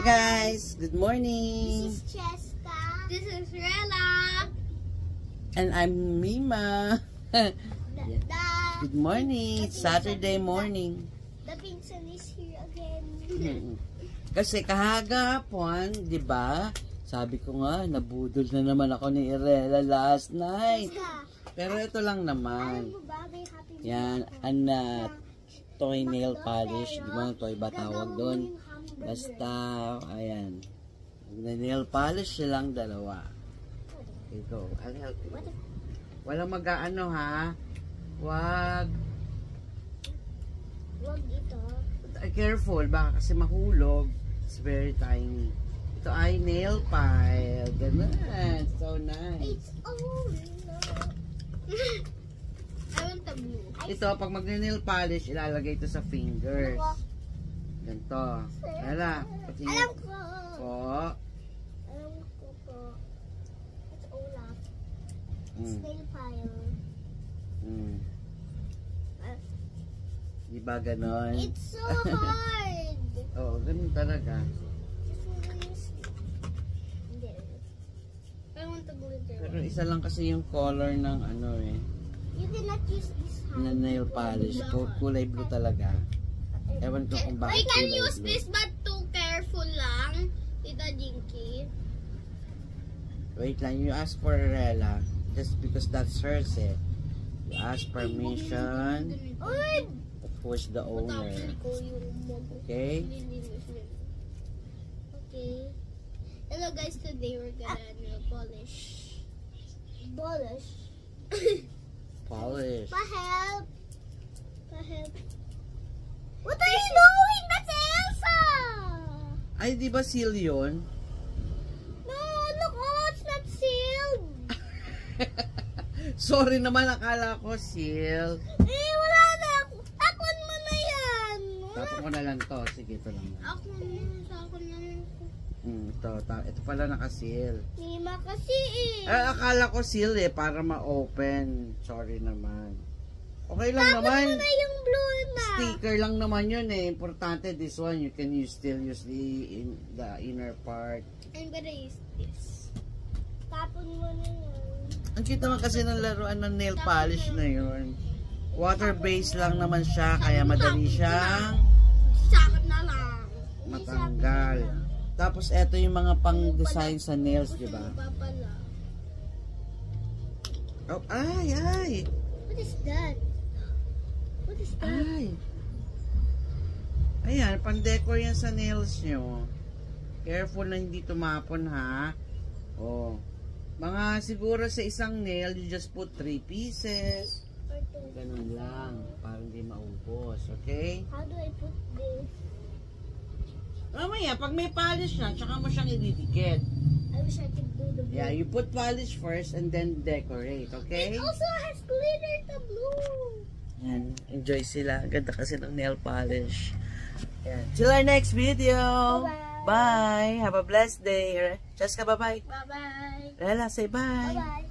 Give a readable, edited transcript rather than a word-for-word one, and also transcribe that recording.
Guys, good morning. This is Cheska. This is Rella. And I'm Mima. Good morning. It's Saturday morning. The pinsan is here again. Kasi kahagapon, di ba? Sabi ko nga, nabudol na naman ako ni Rella last night. Pero ito lang naman. Yan, toy nail polish. Di ba? Toy ba tawag doon? Basta, ayan. Nail polish silang dalawa. Ito, I'll help you. Walang mag-ano ha. Wag ito. Careful, baka kasi mahulog. It's very tiny. Ito ay nail file. Ganun. So nice. It's all I want the blue. Ito, pag mag-nail polish, ilalagay ito sa fingers. Ganito. Hala. Alam ko. Po. Alam ko po. It's Olaf. It's nail file. Di ba ganon? It's so hard. Oo, ganun talaga. I want the glitter. Pero isa lang kasi yung color ng ano eh. You cannot use this hand. Na nail polish. Kulay blue talaga. Ewan ko kung bakit I can kulay use blue. this but too careful lang. Tita Jinky. Wait lang, you ask for Rella. Just because that's hers eh. You ask permission. Of course, the owner. Okay? Okay. Hello guys, today we're gonna nail polish. Polish? Polish. Pa-help! Pa-help. What are you doing? That's Elsa! Ay, di ba seal yun? No, look, oh, it's not sealed. Sorry naman, akala ko seal. Eh, wala na. Takon mo na yan. Tapos ko na lang to. Sige, ito lang. Ako na, sa akin na. Ito pala naka-seal. Mima kasi eh. Akala ko seal eh, para ma-open. Sorry naman. Okay lang naman. Tapos mo na yung blue na. Sticker lang naman yun eh. Importante, this one, you can still use the inner part. I'm gonna use this. Tapon mo na yun. Ang cute naman kasi ng laruan ng nail polish na yun. Water-based lang naman siya, kaya madali siyang Sakit na lang. matanggal. Tapos eto yung mga pang-design sa nails, di ba? Oh, ay! What is that? What is that? Ay! Ayan, pang-decor yan sa nails nyo. Careful na hindi tumapon ha. Oh. Mga siguro sa isang nail, you just put 3 pieces. Ganun lang, para hindi maubos, okay? How do I put this? Mamaya, pag may polish na, tsaka mo siyang ididikit. I wish I could do the blue. Yeah, you put polish first and then decorate, okay? It also has glitter the blue. Yan, enjoy sila. Ganda kasi ng nail polish. Yan. Till our next video. Bye-bye. Bye. Have a blessed day. Cheska, bye-bye. Bye-bye. Rella, say bye. Bye-bye.